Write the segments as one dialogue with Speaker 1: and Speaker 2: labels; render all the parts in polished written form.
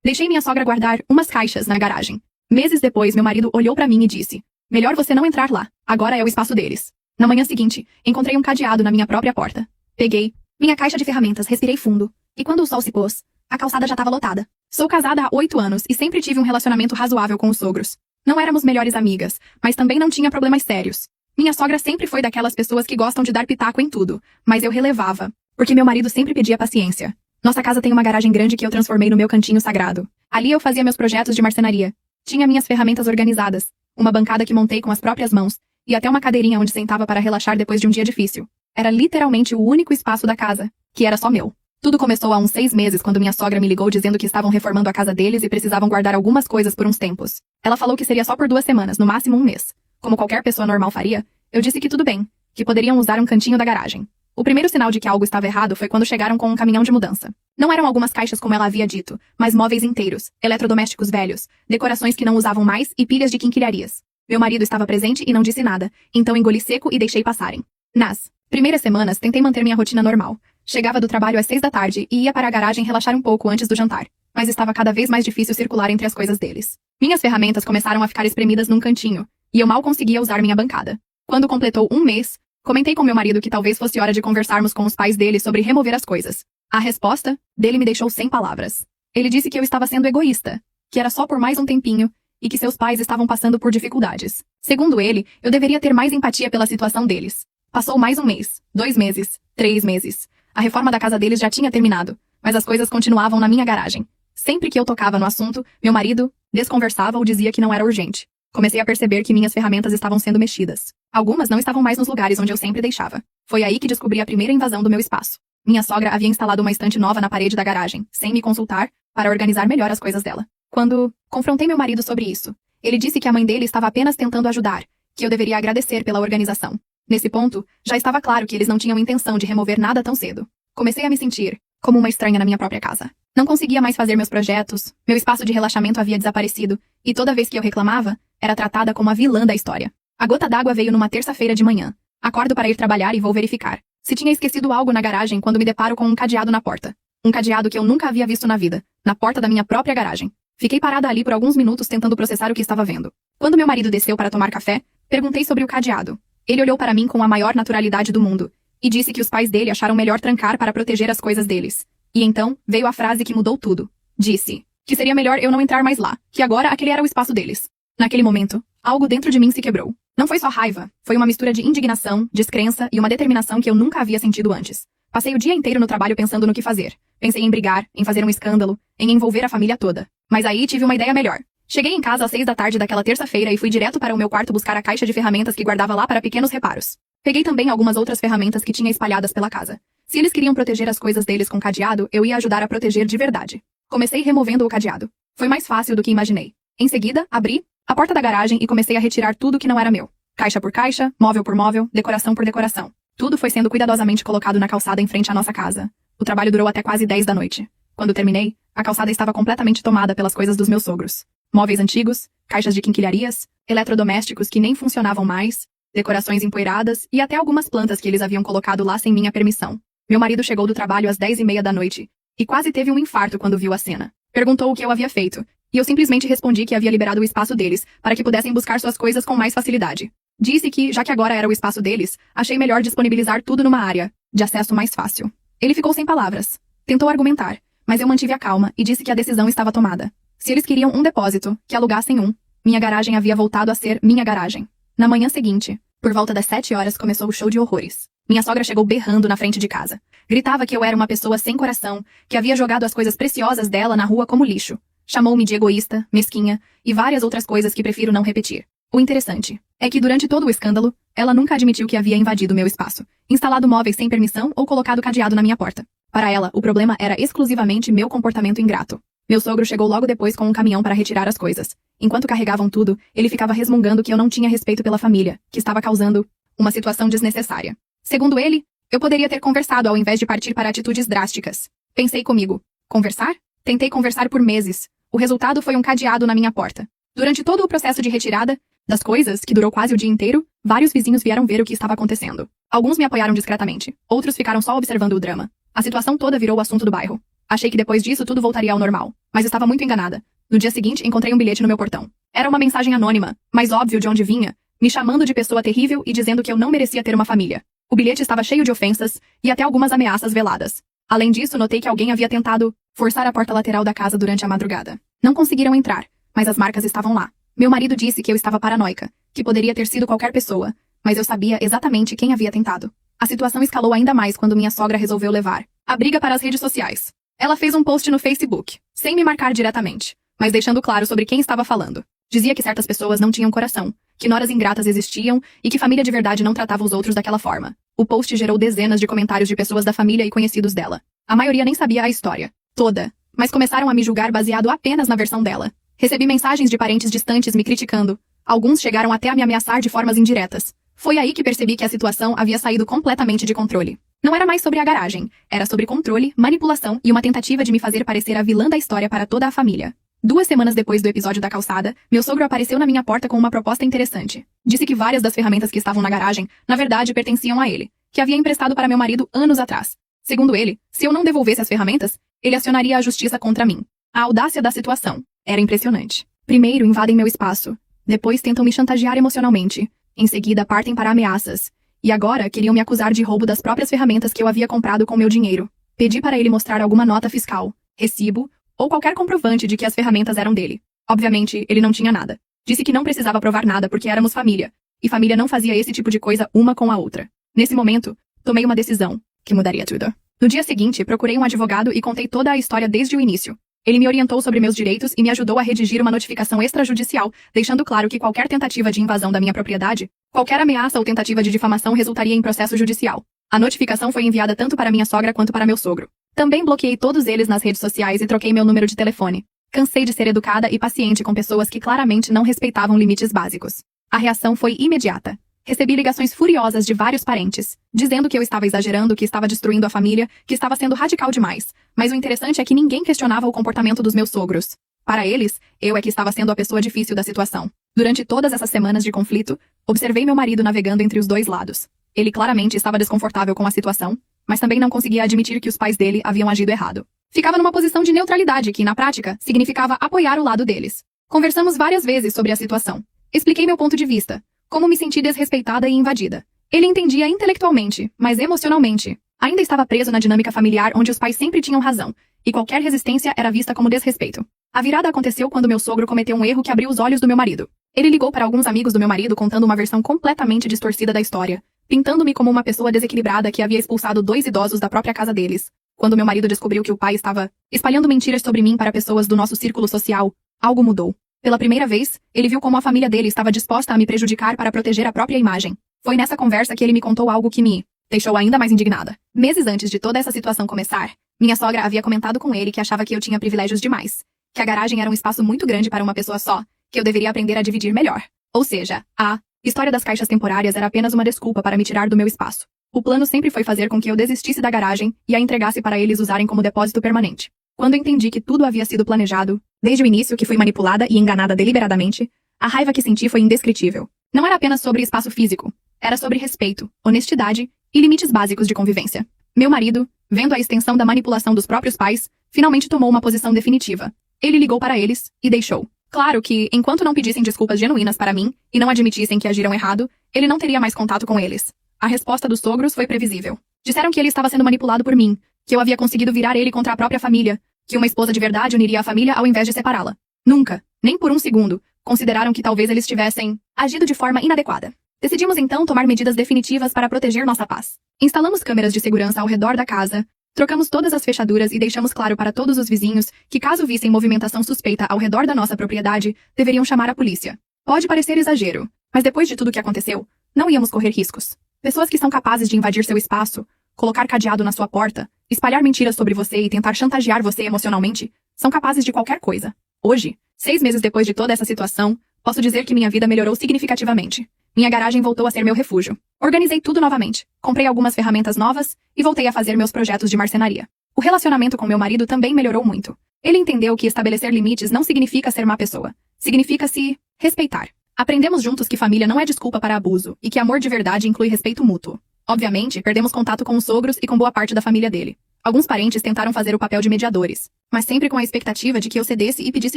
Speaker 1: Deixei minha sogra guardar umas caixas na garagem. Meses depois, meu marido olhou pra mim e disse: melhor você não entrar lá, agora é o espaço deles. Na manhã seguinte, encontrei um cadeado na minha própria porta. Peguei minha caixa de ferramentas, respirei fundo, e quando o sol se pôs, a calçada já estava lotada. Sou casada há 8 anos e sempre tive um relacionamento razoável com os sogros. Não éramos melhores amigas, mas também não tinha problemas sérios. Minha sogra sempre foi daquelas pessoas que gostam de dar pitaco em tudo, mas eu relevava, porque meu marido sempre pedia paciência. Nossa casa tem uma garagem grande que eu transformei no meu cantinho sagrado. Ali eu fazia meus projetos de marcenaria. Tinha minhas ferramentas organizadas, uma bancada que montei com as próprias mãos, e até uma cadeirinha onde sentava para relaxar depois de um dia difícil. Era literalmente o único espaço da casa, que era só meu. Tudo começou há uns 6 meses quando minha sogra me ligou dizendo que estavam reformando a casa deles e precisavam guardar algumas coisas por uns tempos. Ela falou que seria só por 2 semanas, no máximo 1 mês. Como qualquer pessoa normal faria, eu disse que tudo bem, que poderiam usar um cantinho da garagem. O primeiro sinal de que algo estava errado foi quando chegaram com um caminhão de mudança. Não eram algumas caixas como ela havia dito, mas móveis inteiros, eletrodomésticos velhos, decorações que não usavam mais e pilhas de quinquilharias. Meu marido estava presente e não disse nada, então engoli seco e deixei passarem. Nas primeiras semanas, tentei manter minha rotina normal. Chegava do trabalho às 6 da tarde e ia para a garagem relaxar um pouco antes do jantar, mas estava cada vez mais difícil circular entre as coisas deles. Minhas ferramentas começaram a ficar espremidas num cantinho, e eu mal conseguia usar minha bancada. Quando completou 1 mês, comentei com meu marido que talvez fosse hora de conversarmos com os pais dele sobre remover as coisas. A resposta dele me deixou sem palavras. Ele disse que eu estava sendo egoísta, que era só por mais um tempinho, e que seus pais estavam passando por dificuldades. Segundo ele, eu deveria ter mais empatia pela situação deles. Passou mais 1 mês, 2 meses, 3 meses. A reforma da casa deles já tinha terminado, mas as coisas continuavam na minha garagem. Sempre que eu tocava no assunto, meu marido desconversava ou dizia que não era urgente. Comecei a perceber que minhas ferramentas estavam sendo mexidas. Algumas não estavam mais nos lugares onde eu sempre deixava. Foi aí que descobri a primeira invasão do meu espaço. Minha sogra havia instalado uma estante nova na parede da garagem, sem me consultar, para organizar melhor as coisas dela. Quando confrontei meu marido sobre isso, ele disse que a mãe dele estava apenas tentando ajudar, que eu deveria agradecer pela organização. Nesse ponto, já estava claro que eles não tinham intenção de remover nada tão cedo. Comecei a me sentir como uma estranha na minha própria casa. Não conseguia mais fazer meus projetos, meu espaço de relaxamento havia desaparecido, e toda vez que eu reclamava, era tratada como a vilã da história. A gota d'água veio numa terça-feira de manhã. Acordo para ir trabalhar e vou verificar se tinha esquecido algo na garagem quando me deparo com um cadeado na porta. Um cadeado que eu nunca havia visto na vida, na porta da minha própria garagem. Fiquei parada ali por alguns minutos tentando processar o que estava vendo. Quando meu marido desceu para tomar café, perguntei sobre o cadeado. Ele olhou para mim com a maior naturalidade do mundo e disse que os pais dele acharam melhor trancar para proteger as coisas deles. E então, veio a frase que mudou tudo. Disse que seria melhor eu não entrar mais lá, que agora aquele era o espaço deles. Naquele momento, algo dentro de mim se quebrou. Não foi só raiva, foi uma mistura de indignação, descrença e uma determinação que eu nunca havia sentido antes. Passei o dia inteiro no trabalho pensando no que fazer. Pensei em brigar, em fazer um escândalo, em envolver a família toda. Mas aí tive uma ideia melhor. Cheguei em casa às 6 da tarde daquela terça-feira e fui direto para o meu quarto buscar a caixa de ferramentas que guardava lá para pequenos reparos. Peguei também algumas outras ferramentas que tinha espalhadas pela casa. Se eles queriam proteger as coisas deles com cadeado, eu ia ajudar a proteger de verdade. Comecei removendo o cadeado. Foi mais fácil do que imaginei. Em seguida, abri a porta da garagem e comecei a retirar tudo que não era meu. Caixa por caixa, móvel por móvel, decoração por decoração. Tudo foi sendo cuidadosamente colocado na calçada em frente à nossa casa. O trabalho durou até quase 10 da noite. Quando terminei, a calçada estava completamente tomada pelas coisas dos meus sogros. Móveis antigos, caixas de quinquilharias, eletrodomésticos que nem funcionavam mais, decorações empoeiradas e até algumas plantas que eles haviam colocado lá sem minha permissão. Meu marido chegou do trabalho às 10h30 da noite e quase teve um infarto quando viu a cena. Perguntou o que eu havia feito, e eu simplesmente respondi que havia liberado o espaço deles para que pudessem buscar suas coisas com mais facilidade. Disse que, já que agora era o espaço deles, achei melhor disponibilizar tudo numa área de acesso mais fácil. Ele ficou sem palavras. Tentou argumentar, mas eu mantive a calma e disse que a decisão estava tomada. Se eles queriam um depósito, que alugassem um. Minha garagem havia voltado a ser minha garagem. Na manhã seguinte, por volta das 7 horas, começou o show de horrores. Minha sogra chegou berrando na frente de casa. Gritava que eu era uma pessoa sem coração, que havia jogado as coisas preciosas dela na rua como lixo. Chamou-me de egoísta, mesquinha e várias outras coisas que prefiro não repetir. O interessante é que durante todo o escândalo, ela nunca admitiu que havia invadido meu espaço, instalado móveis sem permissão ou colocado cadeado na minha porta. Para ela, o problema era exclusivamente meu comportamento ingrato. Meu sogro chegou logo depois com um caminhão para retirar as coisas. Enquanto carregavam tudo, ele ficava resmungando que eu não tinha respeito pela família, que estava causando uma situação desnecessária. Segundo ele, eu poderia ter conversado ao invés de partir para atitudes drásticas. Pensei comigo. Conversar? Tentei conversar por meses. O resultado foi um cadeado na minha porta. Durante todo o processo de retirada das coisas, que durou quase o dia inteiro, vários vizinhos vieram ver o que estava acontecendo. Alguns me apoiaram discretamente, outros ficaram só observando o drama. A situação toda virou o assunto do bairro. Achei que depois disso tudo voltaria ao normal, mas estava muito enganada. No dia seguinte, encontrei um bilhete no meu portão. Era uma mensagem anônima, mas óbvio de onde vinha, me chamando de pessoa terrível e dizendo que eu não merecia ter uma família. O bilhete estava cheio de ofensas e até algumas ameaças veladas. Além disso, notei que alguém havia tentado forçar a porta lateral da casa durante a madrugada. Não conseguiram entrar, mas as marcas estavam lá. Meu marido disse que eu estava paranoica, que poderia ter sido qualquer pessoa, mas eu sabia exatamente quem havia tentado. A situação escalou ainda mais quando minha sogra resolveu levar a briga para as redes sociais. Ela fez um post no Facebook, sem me marcar diretamente, mas deixando claro sobre quem estava falando. Dizia que certas pessoas não tinham coração, que noras ingratas existiam e que família de verdade não tratava os outros daquela forma. O post gerou dezenas de comentários de pessoas da família e conhecidos dela. A maioria nem sabia a história toda, mas começaram a me julgar baseado apenas na versão dela. Recebi mensagens de parentes distantes me criticando. Alguns chegaram até a me ameaçar de formas indiretas. Foi aí que percebi que a situação havia saído completamente de controle. Não era mais sobre a garagem, era sobre controle, manipulação e uma tentativa de me fazer parecer a vilã da história para toda a família. 2 semanas depois do episódio da calçada, meu sogro apareceu na minha porta com uma proposta interessante. Disse que várias das ferramentas que estavam na garagem, na verdade, pertenciam a ele, que havia emprestado para meu marido anos atrás. Segundo ele, se eu não devolvesse as ferramentas, ele acionaria a justiça contra mim. A audácia da situação era impressionante. Primeiro invadem meu espaço, depois tentam me chantagear emocionalmente, em seguida partem para ameaças, e agora queriam me acusar de roubo das próprias ferramentas que eu havia comprado com meu dinheiro. Pedi para ele mostrar alguma nota fiscal, recibo, ou qualquer comprovante de que as ferramentas eram dele. Obviamente, ele não tinha nada. Disse que não precisava provar nada porque éramos família, e família não fazia esse tipo de coisa uma com a outra. Nesse momento, tomei uma decisão, que mudaria tudo. No dia seguinte, procurei um advogado e contei toda a história desde o início. Ele me orientou sobre meus direitos e me ajudou a redigir uma notificação extrajudicial, deixando claro que qualquer tentativa de invasão da minha propriedade, qualquer ameaça ou tentativa de difamação resultaria em processo judicial. A notificação foi enviada tanto para minha sogra quanto para meu sogro. Também bloqueei todos eles nas redes sociais e troquei meu número de telefone. Cansei de ser educada e paciente com pessoas que claramente não respeitavam limites básicos. A reação foi imediata. Recebi ligações furiosas de vários parentes, dizendo que eu estava exagerando, que estava destruindo a família, que estava sendo radical demais. Mas o interessante é que ninguém questionava o comportamento dos meus sogros. Para eles, eu é que estava sendo a pessoa difícil da situação. Durante todas essas semanas de conflito, observei meu marido navegando entre os dois lados. Ele claramente estava desconfortável com a situação, mas também não conseguia admitir que os pais dele haviam agido errado. Ficava numa posição de neutralidade que, na prática, significava apoiar o lado deles. Conversamos várias vezes sobre a situação. Expliquei meu ponto de vista, como me senti desrespeitada e invadida. Ele entendia intelectualmente, mas emocionalmente. Ainda estava preso na dinâmica familiar onde os pais sempre tinham razão, e qualquer resistência era vista como desrespeito. A virada aconteceu quando meu sogro cometeu um erro que abriu os olhos do meu marido. Ele ligou para alguns amigos do meu marido contando uma versão completamente distorcida da história, pintando-me como uma pessoa desequilibrada que havia expulsado 2 idosos da própria casa deles. Quando meu marido descobriu que o pai estava espalhando mentiras sobre mim para pessoas do nosso círculo social, algo mudou. Pela primeira vez, ele viu como a família dele estava disposta a me prejudicar para proteger a própria imagem. Foi nessa conversa que ele me contou algo que me deixou ainda mais indignada. Meses antes de toda essa situação começar, minha sogra havia comentado com ele que achava que eu tinha privilégios demais, que a garagem era um espaço muito grande para uma pessoa só, que eu deveria aprender a dividir melhor. Ou seja, a história das caixas temporárias era apenas uma desculpa para me tirar do meu espaço. O plano sempre foi fazer com que eu desistisse da garagem e a entregasse para eles usarem como depósito permanente. Quando entendi que tudo havia sido planejado, desde o início que fui manipulada e enganada deliberadamente, a raiva que senti foi indescritível. Não era apenas sobre espaço físico, era sobre respeito, honestidade e limites básicos de convivência. Meu marido, vendo a extensão da manipulação dos próprios pais, finalmente tomou uma posição definitiva. Ele ligou para eles e deixou claro que, enquanto não pedissem desculpas genuínas para mim e não admitissem que agiram errado, ele não teria mais contato com eles. A resposta dos sogros foi previsível. Disseram que ele estava sendo manipulado por mim, que eu havia conseguido virar ele contra a própria família, que uma esposa de verdade uniria a família ao invés de separá-la. Nunca, nem por um segundo, consideraram que talvez eles tivessem agido de forma inadequada. Decidimos então tomar medidas definitivas para proteger nossa paz. Instalamos câmeras de segurança ao redor da casa, trocamos todas as fechaduras e deixamos claro para todos os vizinhos que, caso vissem movimentação suspeita ao redor da nossa propriedade, deveriam chamar a polícia. Pode parecer exagero, mas depois de tudo o que aconteceu, não íamos correr riscos. Pessoas que são capazes de invadir seu espaço, colocar cadeado na sua porta, espalhar mentiras sobre você e tentar chantagear você emocionalmente, são capazes de qualquer coisa. Hoje, 6 meses depois de toda essa situação, posso dizer que minha vida melhorou significativamente. Minha garagem voltou a ser meu refúgio. Organizei tudo novamente, comprei algumas ferramentas novas e voltei a fazer meus projetos de marcenaria. O relacionamento com meu marido também melhorou muito. Ele entendeu que estabelecer limites não significa ser má pessoa. Significa se respeitar. Aprendemos juntos que família não é desculpa para abuso e que amor de verdade inclui respeito mútuo. Obviamente, perdemos contato com os sogros e com boa parte da família dele. Alguns parentes tentaram fazer o papel de mediadores, mas sempre com a expectativa de que eu cedesse e pedisse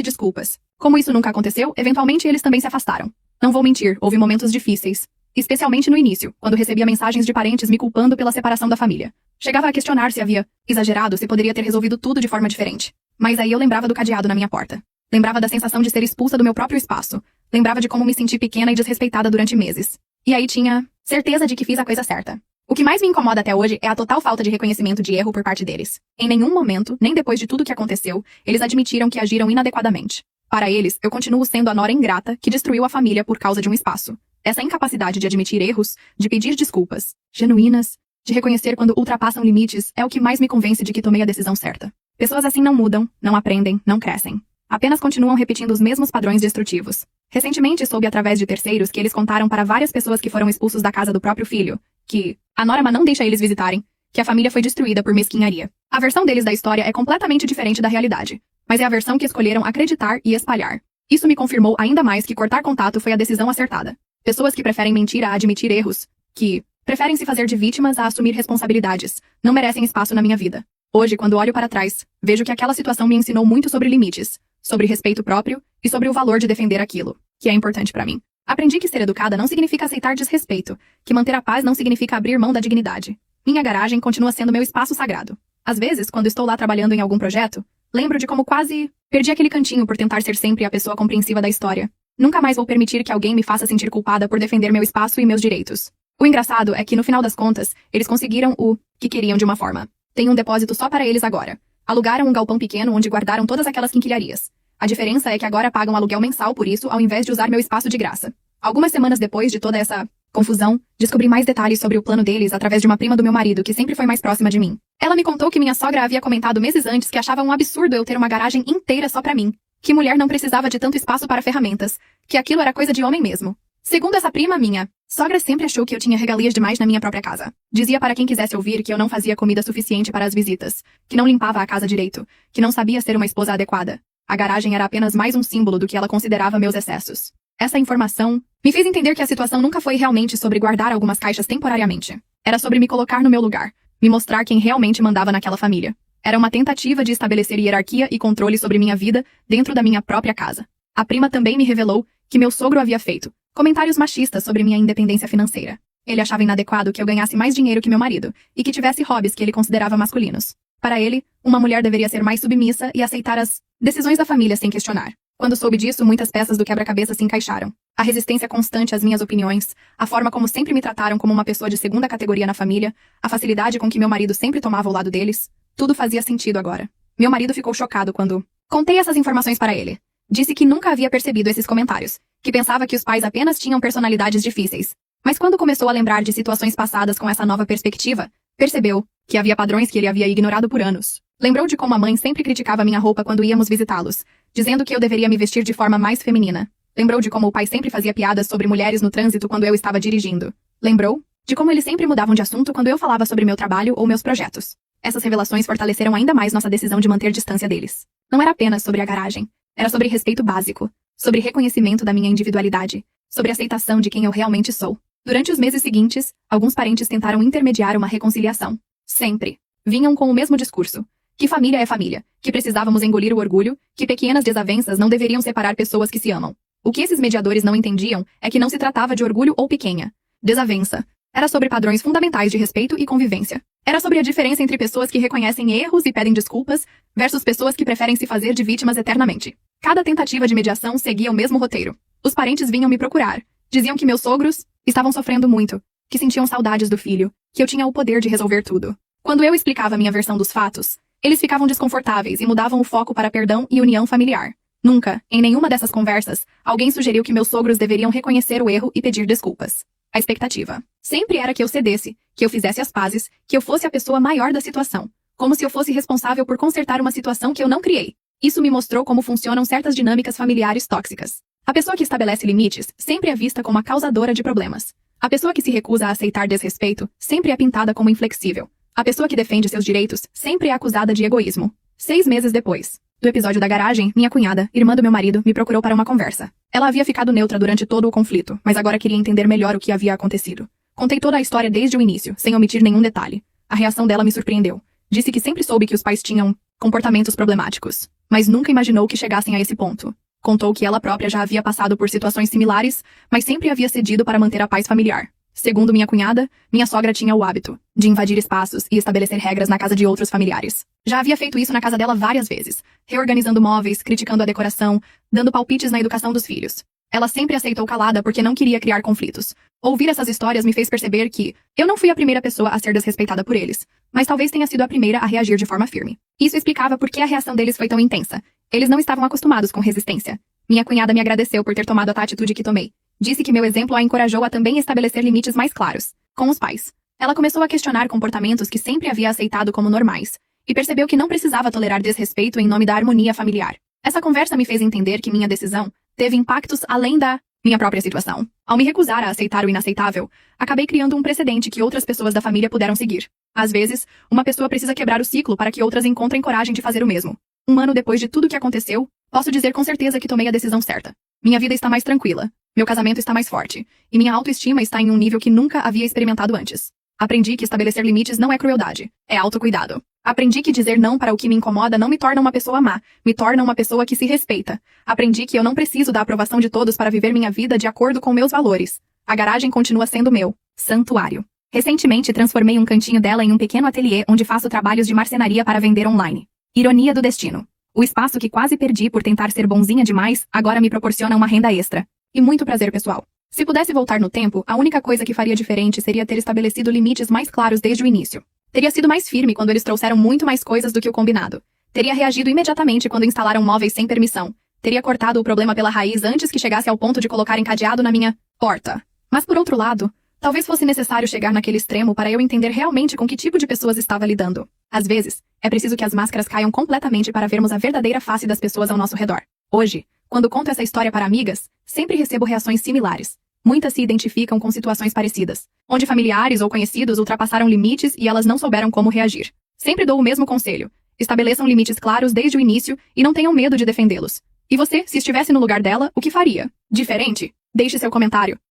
Speaker 1: desculpas. Como isso nunca aconteceu, eventualmente eles também se afastaram. Não vou mentir, houve momentos difíceis. Especialmente no início, quando recebia mensagens de parentes me culpando pela separação da família. Chegava a questionar se havia exagerado, se poderia ter resolvido tudo de forma diferente. Mas aí eu lembrava do cadeado na minha porta. Lembrava da sensação de ser expulsa do meu próprio espaço. Lembrava de como me senti pequena e desrespeitada durante meses. E aí tinha certeza de que fiz a coisa certa. O que mais me incomoda até hoje é a total falta de reconhecimento de erro por parte deles. Em nenhum momento, nem depois de tudo que aconteceu, eles admitiram que agiram inadequadamente. Para eles, eu continuo sendo a nora ingrata que destruiu a família por causa de um espaço. Essa incapacidade de admitir erros, de pedir desculpas, genuínas, de reconhecer quando ultrapassam limites, é o que mais me convence de que tomei a decisão certa. Pessoas assim não mudam, não aprendem, não crescem. Apenas continuam repetindo os mesmos padrões destrutivos. Recentemente soube através de terceiros que eles contaram para várias pessoas que foram expulsos da casa do próprio filho, que a Norma não deixa eles visitarem, que a família foi destruída por mesquinharia. A versão deles da história é completamente diferente da realidade, mas é a versão que escolheram acreditar e espalhar. Isso me confirmou ainda mais que cortar contato foi a decisão acertada. Pessoas que preferem mentir a admitir erros, que preferem se fazer de vítimas a assumir responsabilidades, não merecem espaço na minha vida. Hoje, quando olho para trás, vejo que aquela situação me ensinou muito sobre limites, sobre respeito próprio e sobre o valor de defender aquilo, que é importante para mim. Aprendi que ser educada não significa aceitar desrespeito, que manter a paz não significa abrir mão da dignidade. Minha garagem continua sendo meu espaço sagrado. Às vezes, quando estou lá trabalhando em algum projeto, lembro de como quase perdi aquele cantinho por tentar ser sempre a pessoa compreensiva da história. Nunca mais vou permitir que alguém me faça sentir culpada por defender meu espaço e meus direitos. O engraçado é que, no final das contas, eles conseguiram o que queriam de uma forma. Tem um depósito só para eles agora. Alugaram um galpão pequeno onde guardaram todas aquelas quinquilharias. A diferença é que agora pagam aluguel mensal por isso, ao invés de usar meu espaço de graça. Algumas semanas depois de toda essa confusão, descobri mais detalhes sobre o plano deles através de uma prima do meu marido, que sempre foi mais próxima de mim. Ela me contou que minha sogra havia comentado meses antes que achava um absurdo eu ter uma garagem inteira só pra mim. Que mulher não precisava de tanto espaço para ferramentas. Que aquilo era coisa de homem mesmo. Segundo essa prima minha, sogra sempre achou que eu tinha regalias demais na minha própria casa. Dizia para quem quisesse ouvir que eu não fazia comida suficiente para as visitas, que não limpava a casa direito, que não sabia ser uma esposa adequada. A garagem era apenas mais um símbolo do que ela considerava meus excessos. Essa informação me fez entender que a situação nunca foi realmente sobre guardar algumas caixas temporariamente. Era sobre me colocar no meu lugar, me mostrar quem realmente mandava naquela família. Era uma tentativa de estabelecer hierarquia e controle sobre minha vida dentro da minha própria casa. A prima também me revelou que meu sogro havia feito comentários machistas sobre minha independência financeira. Ele achava inadequado que eu ganhasse mais dinheiro que meu marido e que tivesse hobbies que ele considerava masculinos. Para ele, uma mulher deveria ser mais submissa e aceitar as decisões da família sem questionar. Quando soube disso, muitas peças do quebra-cabeça se encaixaram. A resistência constante às minhas opiniões, a forma como sempre me trataram como uma pessoa de segunda categoria na família, a facilidade com que meu marido sempre tomava o lado deles, tudo fazia sentido agora. Meu marido ficou chocado quando contei essas informações para ele. Disse que nunca havia percebido esses comentários, que pensava que os pais apenas tinham personalidades difíceis. Mas quando começou a lembrar de situações passadas com essa nova perspectiva, percebeu que havia padrões que ele havia ignorado por anos. Lembrou de como a mãe sempre criticava minha roupa quando íamos visitá-los, dizendo que eu deveria me vestir de forma mais feminina. Lembrou de como o pai sempre fazia piadas sobre mulheres no trânsito quando eu estava dirigindo. Lembrou de como eles sempre mudavam de assunto quando eu falava sobre meu trabalho ou meus projetos. Essas revelações fortaleceram ainda mais nossa decisão de manter distância deles. Não era apenas sobre a garagem. Era sobre respeito básico, sobre reconhecimento da minha individualidade, sobre aceitação de quem eu realmente sou. Durante os meses seguintes, alguns parentes tentaram intermediar uma reconciliação. Sempre. Vinham com o mesmo discurso. Que família é família, que precisávamos engolir o orgulho, que pequenas desavenças não deveriam separar pessoas que se amam. O que esses mediadores não entendiam é que não se tratava de orgulho ou pequena desavença. Era sobre padrões fundamentais de respeito e convivência. Era sobre a diferença entre pessoas que reconhecem erros e pedem desculpas, versus pessoas que preferem se fazer de vítimas eternamente. Cada tentativa de mediação seguia o mesmo roteiro. Os parentes vinham me procurar. Diziam que meus sogros estavam sofrendo muito, que sentiam saudades do filho, que eu tinha o poder de resolver tudo. Quando eu explicava minha versão dos fatos, eles ficavam desconfortáveis e mudavam o foco para perdão e união familiar. Nunca, em nenhuma dessas conversas, alguém sugeriu que meus sogros deveriam reconhecer o erro e pedir desculpas. A expectativa sempre era que eu cedesse, que eu fizesse as pazes, que eu fosse a pessoa maior da situação, como se eu fosse responsável por consertar uma situação que eu não criei. Isso me mostrou como funcionam certas dinâmicas familiares tóxicas. A pessoa que estabelece limites sempre é vista como a causadora de problemas. A pessoa que se recusa a aceitar desrespeito sempre é pintada como inflexível. A pessoa que defende seus direitos sempre é acusada de egoísmo. 6 meses depois do episódio da garagem, minha cunhada, irmã do meu marido, me procurou para uma conversa. Ela havia ficado neutra durante todo o conflito, mas agora queria entender melhor o que havia acontecido. Contei toda a história desde o início, sem omitir nenhum detalhe. A reação dela me surpreendeu. Disse que sempre soube que os pais tinham comportamentos problemáticos, mas nunca imaginou que chegassem a esse ponto. Contou que ela própria já havia passado por situações similares, mas sempre havia cedido para manter a paz familiar. Segundo minha cunhada, minha sogra tinha o hábito de invadir espaços e estabelecer regras na casa de outros familiares. Já havia feito isso na casa dela várias vezes, reorganizando móveis, criticando a decoração, dando palpites na educação dos filhos. Ela sempre aceitou calada porque não queria criar conflitos. Ouvir essas histórias me fez perceber que eu não fui a primeira pessoa a ser desrespeitada por eles, mas talvez tenha sido a primeira a reagir de forma firme. Isso explicava por que a reação deles foi tão intensa. Eles não estavam acostumados com resistência. Minha cunhada me agradeceu por ter tomado a atitude que tomei. Disse que meu exemplo a encorajou a também estabelecer limites mais claros com os pais. Ela começou a questionar comportamentos que sempre havia aceitado como normais, e percebeu que não precisava tolerar desrespeito em nome da harmonia familiar. Essa conversa me fez entender que minha decisão teve impactos além da minha própria situação. Ao me recusar a aceitar o inaceitável, acabei criando um precedente que outras pessoas da família puderam seguir. Às vezes, uma pessoa precisa quebrar o ciclo para que outras encontrem coragem de fazer o mesmo. Um ano depois de tudo o que aconteceu, posso dizer com certeza que tomei a decisão certa. Minha vida está mais tranquila, meu casamento está mais forte, e minha autoestima está em um nível que nunca havia experimentado antes. Aprendi que estabelecer limites não é crueldade, é autocuidado. Aprendi que dizer não para o que me incomoda não me torna uma pessoa má, me torna uma pessoa que se respeita. Aprendi que eu não preciso da aprovação de todos para viver minha vida de acordo com meus valores. A garagem continua sendo meu santuário. Recentemente transformei um cantinho dela em um pequeno ateliê onde faço trabalhos de marcenaria para vender online. Ironia do destino. O espaço que quase perdi por tentar ser bonzinha demais, agora me proporciona uma renda extra. E muito prazer pessoal. Se pudesse voltar no tempo, a única coisa que faria diferente seria ter estabelecido limites mais claros desde o início. Teria sido mais firme quando eles trouxeram muito mais coisas do que o combinado. Teria reagido imediatamente quando instalaram móveis sem permissão. Teria cortado o problema pela raiz antes que chegasse ao ponto de colocar encadeado na minha porta. Mas por outro lado, talvez fosse necessário chegar naquele extremo para eu entender realmente com que tipo de pessoas estava lidando. Às vezes, é preciso que as máscaras caiam completamente para vermos a verdadeira face das pessoas ao nosso redor. Hoje, quando conto essa história para amigas, sempre recebo reações similares. Muitas se identificam com situações parecidas, onde familiares ou conhecidos ultrapassaram limites e elas não souberam como reagir. Sempre dou o mesmo conselho. Estabeleçam limites claros desde o início e não tenham medo de defendê-los. E você, se estivesse no lugar dela, o que faria? Diferente? Deixe seu comentário.